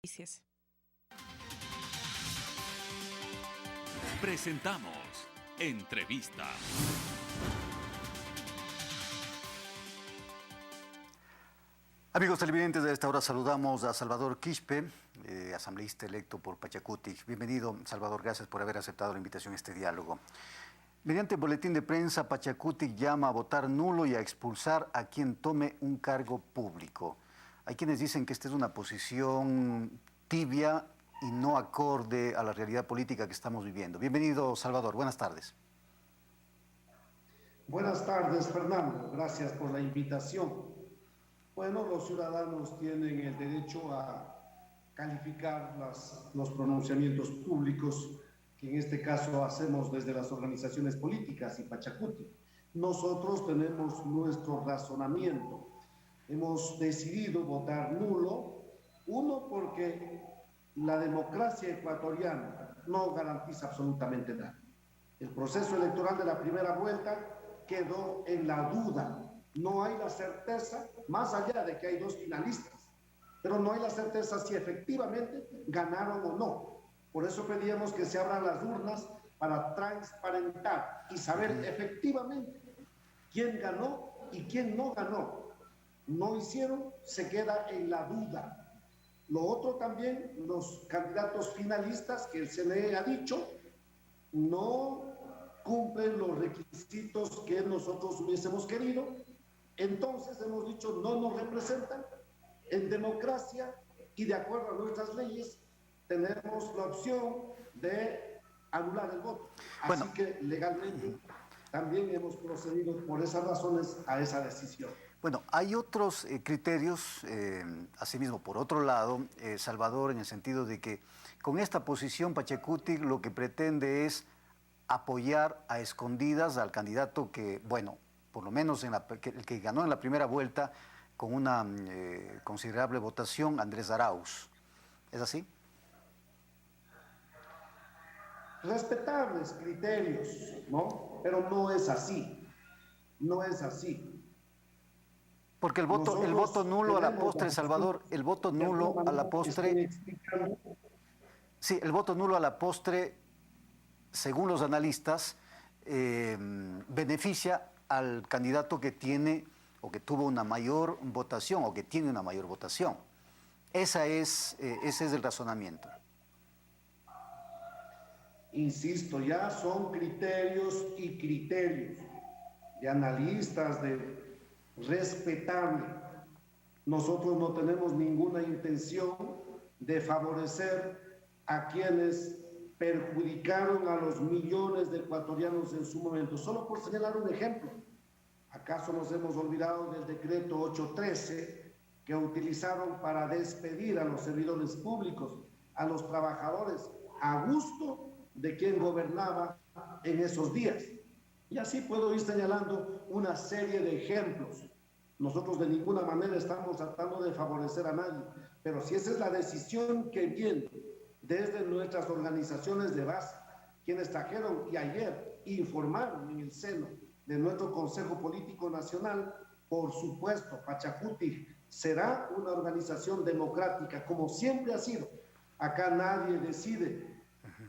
Noticias. Presentamos Entrevista. Amigos televidentes, a esta hora saludamos a Salvador Quispe, asambleísta electo por Pachacuti. Bienvenido, Salvador, gracias por haber aceptado la invitación a este diálogo. Mediante boletín de prensa, Pachacuti llama a votar nulo y a expulsar a quien tome un cargo público. Hay quienes dicen que esta es una posición tibia y no acorde a la realidad política que estamos viviendo. Bienvenido, Salvador, buenas tardes. Buenas tardes, Fernando, gracias por la invitación. Bueno, los ciudadanos tienen el derecho a calificar los pronunciamientos públicos que en este caso hacemos desde las organizaciones políticas y Pachacuti. Nosotros tenemos nuestro razonamiento. Hemos decidido votar nulo, uno, porque la democracia ecuatoriana no garantiza absolutamente nada. El proceso electoral de la primera vuelta quedó en la duda. No hay la certeza, más allá de que hay dos finalistas, pero no hay la certeza si efectivamente ganaron o no. Por eso pedíamos que se abran las urnas para transparentar y saber efectivamente quién ganó y quién no ganó. No hicieron, se queda en la duda. Lo otro también, los candidatos finalistas que el CNE ha dicho, no cumplen los requisitos que nosotros hubiésemos querido. Entonces hemos dicho, no nos representan. En democracia y de acuerdo a nuestras leyes, tenemos la opción de anular el voto. Así que legalmente también hemos procedido por esas razones a esa decisión. Bueno, hay otros criterios, asimismo, por otro lado, Salvador, en el sentido de que con esta posición Pachacuti lo que pretende es apoyar a escondidas al candidato que, bueno, por lo menos el que ganó en la primera vuelta con una considerable votación, Andrés Arauz. ¿Es así? Respetables criterios, ¿no? Pero no es así. No es así. Porque el voto nulo a la postre, Salvador, el voto nulo a la postre. Sí, el voto nulo a la postre, según los analistas, beneficia al candidato que tiene o que tuvo una mayor votación o que tiene una mayor votación. Ese es el razonamiento. Insisto, ya son criterios y criterios de analistas, de respetable. Nosotros no tenemos ninguna intención de favorecer a quienes perjudicaron a los millones de ecuatorianos en su momento. Solo por señalar un ejemplo, ¿acaso nos hemos olvidado del decreto 813 que utilizaron para despedir a los servidores públicos, a los trabajadores, a gusto de quien gobernaba en esos días? Y así puedo ir señalando una serie de ejemplos. Nosotros de ninguna manera estamos tratando de favorecer a nadie, pero si esa es la decisión que viene desde nuestras organizaciones de base, quienes trajeron y ayer informaron en el seno de nuestro Consejo Político Nacional, por supuesto, Pachacuti será una organización democrática, como siempre ha sido. Acá nadie decide,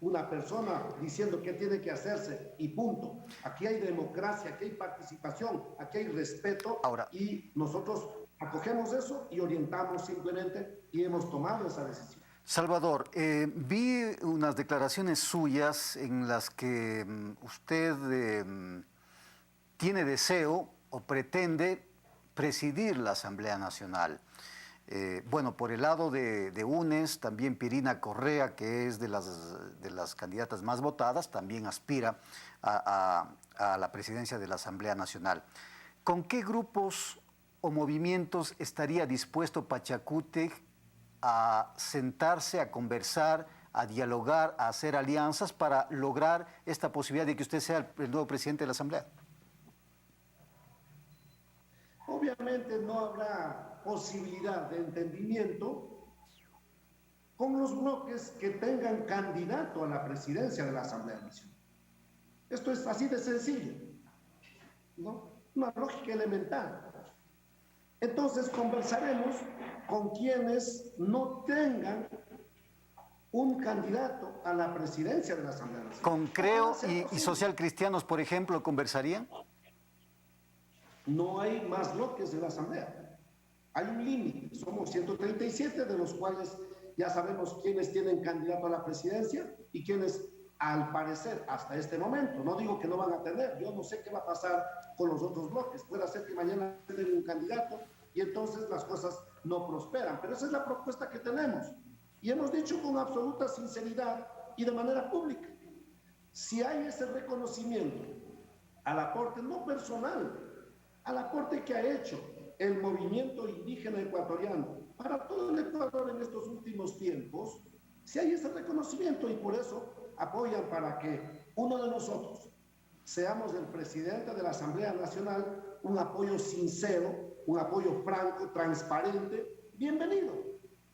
una persona diciendo qué tiene que hacerse y punto. Aquí hay democracia, aquí hay participación, aquí hay respeto. Ahora, y nosotros acogemos eso y orientamos simplemente y hemos tomado esa decisión. Salvador, vi unas declaraciones suyas en las que usted tiene deseo o pretende presidir la Asamblea Nacional. Bueno, por el lado de UNES, también Pirina Correa, que es de las candidatas más votadas, también aspira a la presidencia de la Asamblea Nacional. ¿Con qué grupos o movimientos estaría dispuesto Pachacuti a sentarse, a conversar, a dialogar, a hacer alianzas para lograr esta posibilidad de que usted sea el nuevo presidente de la Asamblea? Obviamente no habrá posibilidad de entendimiento con los bloques que tengan candidato a la presidencia de la Asamblea Nacional. Esto es así de sencillo, ¿no? Una lógica elemental. Entonces conversaremos con quienes no tengan un candidato a la presidencia de la Asamblea Nacional. ¿Con Creo y Social Cristianos, por ejemplo, conversarían? No hay más bloques de la Asamblea. Hay un límite. Somos 137, de los cuales ya sabemos quiénes tienen candidato a la presidencia y quiénes, al parecer, hasta este momento, no digo que no van a tener, yo no sé qué va a pasar con los otros bloques. Puede ser que mañana tengan un candidato y entonces las cosas no prosperan. Pero esa es la propuesta que tenemos. Y hemos dicho con absoluta sinceridad y de manera pública, si hay ese reconocimiento al aporte no personal, al aporte que ha hecho el movimiento indígena ecuatoriano para todo el Ecuador en estos últimos tiempos, si hay ese reconocimiento, y por eso apoyan para que uno de nosotros seamos el presidente de la Asamblea Nacional, un apoyo sincero, un apoyo franco, transparente, bienvenido.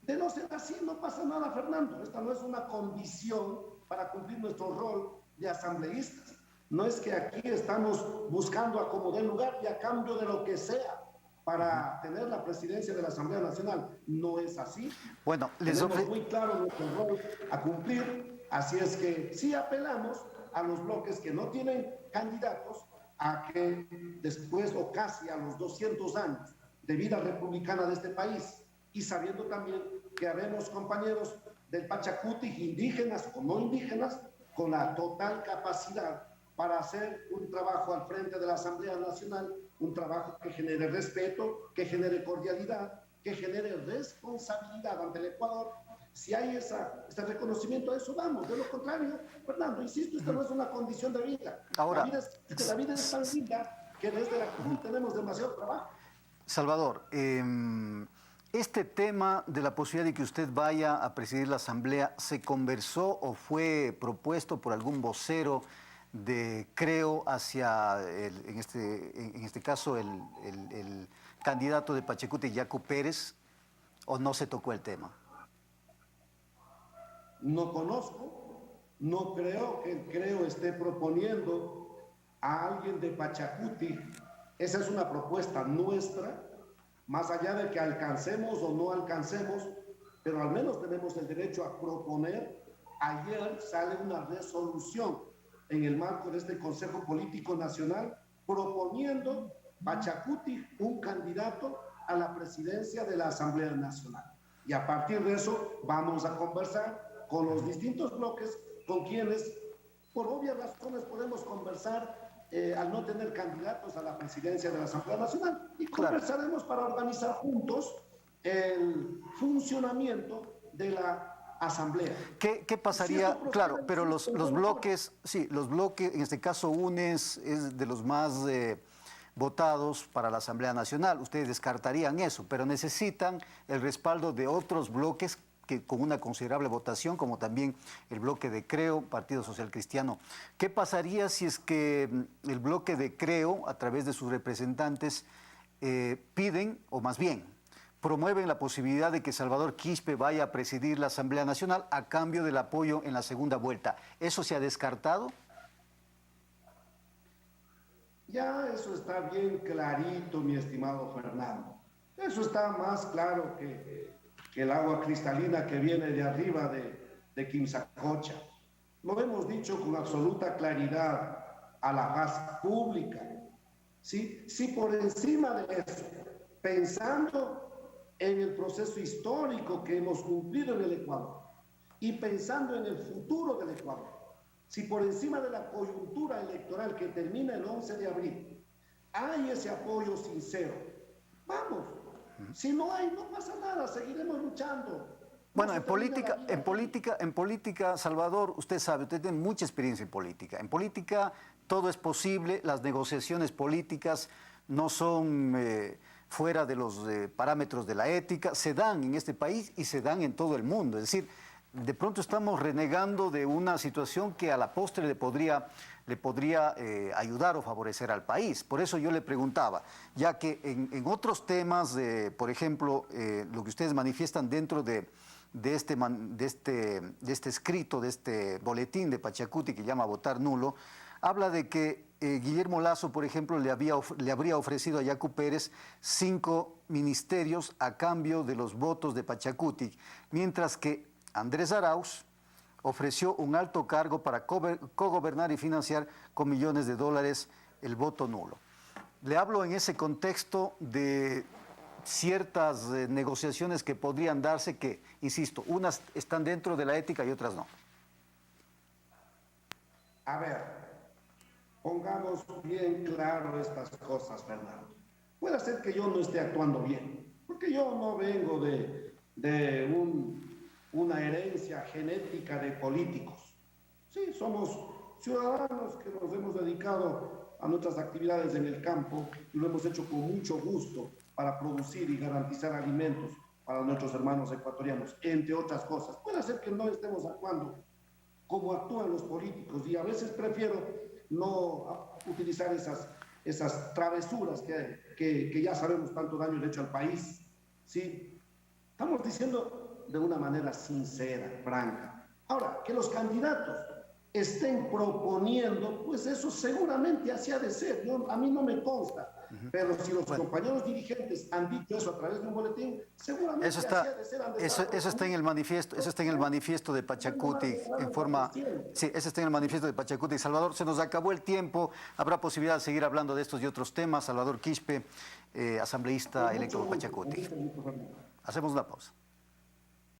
De no ser así, no pasa nada, Fernando. Esta no es una condición para cumplir nuestro rol de asambleístas. No es que aquí estamos buscando acomodar lugar y a cambio de lo que sea para tener la presidencia de la Asamblea Nacional. No es así. Bueno, tenemos muy claro nuestro rol a cumplir. Así es que sí apelamos a los bloques que no tienen candidatos a que después o casi a los 200 años de vida republicana de este país, y sabiendo también que habemos compañeros del Pachacuti, indígenas o no indígenas, con la total capacidad para hacer un trabajo al frente de la Asamblea Nacional, un trabajo que genere respeto, que genere cordialidad, que genere responsabilidad ante el Ecuador. Si hay este reconocimiento, a eso vamos. De lo contrario, Fernando, insisto, esta no es una condición de vida. Ahora, la vida es tan linda que desde la cruz tenemos demasiado trabajo. Salvador, este tema de la posibilidad de que usted vaya a presidir la Asamblea, ¿se conversó o fue propuesto por algún vocero de Creo hacia, en este caso, el candidato de Pachacuti, Yacu Pérez, o no se tocó el tema? No conozco, no creo que Creo esté proponiendo a alguien de Pachacuti. Esa es una propuesta nuestra, más allá de que alcancemos o no alcancemos, pero al menos tenemos el derecho a proponer. Ayer sale una resolución en el marco de este Consejo Político Nacional proponiendo Pachacuti un candidato a la presidencia de la Asamblea Nacional. Y a partir de eso vamos a conversar con los distintos bloques con quienes, por obvias razones, podemos conversar al no tener candidatos a la presidencia de la Asamblea Nacional. Y conversaremos para organizar juntos el funcionamiento de la Asamblea. ¿Qué pasaría? Si claro, pero los bloques, sí, los bloques, en este caso UNES es de los más votados para la Asamblea Nacional. Ustedes descartarían eso, pero necesitan el respaldo de otros bloques que con una considerable votación, como también el bloque de Creo, Partido Social Cristiano. ¿Qué pasaría si es que el bloque de Creo, a través de sus representantes, piden, o más bien, promueven la posibilidad de que Salvador Quispe vaya a presidir la Asamblea Nacional a cambio del apoyo en la segunda vuelta? ¿Eso se ha descartado? Ya eso está bien clarito, mi estimado Fernando. Eso está más claro que el agua cristalina que viene de arriba de Quimsacocha. Lo hemos dicho con absoluta claridad a la faz pública. ¿Sí? Si por encima de eso, pensando en el proceso histórico que hemos cumplido en el Ecuador y pensando en el futuro del Ecuador, si por encima de la coyuntura electoral que termina el 11 de abril hay ese apoyo sincero, vamos. Si no hay, no pasa nada, seguiremos luchando. Bueno, en política, Salvador, usted sabe, usted tiene mucha experiencia en política. En política todo es posible, las negociaciones políticas no son fuera de los parámetros de la ética, se dan en este país y se dan en todo el mundo. Es decir, de pronto estamos renegando de una situación que a la postre le podría ayudar o favorecer al país. Por eso yo le preguntaba, ya que en otros temas, por ejemplo, lo que ustedes manifiestan dentro de este escrito, de este boletín de Pachacuti que llama Votar Nulo, habla de que Guillermo Lasso, por ejemplo, le habría ofrecido a Yacu Pérez 5 ministerios a cambio de los votos de Pachacutic, mientras que Andrés Arauz ofreció un alto cargo para cogobernar y financiar con millones de dólares el voto nulo. Le hablo en ese contexto de ciertas negociaciones que podrían darse que, insisto, unas están dentro de la ética y otras no. A ver, pongamos bien claro estas cosas, Fernando. Puede ser que yo no esté actuando bien, porque yo no vengo de una herencia genética de políticos. Sí, somos ciudadanos que nos hemos dedicado a nuestras actividades en el campo y lo hemos hecho con mucho gusto para producir y garantizar alimentos para nuestros hermanos ecuatorianos, entre otras cosas. Puede ser que no estemos actuando como actúan los políticos y a veces prefiero no utilizar esas travesuras que ya sabemos tanto daño le han hecho al país. ¿Sí? Estamos diciendo de una manera sincera, franca. Ahora, que los candidatos estén proponiendo, pues eso seguramente así ha de ser. A mí no me consta. Pero si los compañeros dirigentes han dicho eso a través de un boletín, seguramente eso está, así ha de ser. eso está en el manifiesto, eso está en el manifiesto de Pachacutic en forma. Sí, eso está en el manifiesto de Pachacutic. Salvador, se nos acabó el tiempo. Habrá posibilidad de seguir hablando de estos y otros temas. Salvador Quispe, asambleísta electo por Pachacutic. Hacemos una pausa.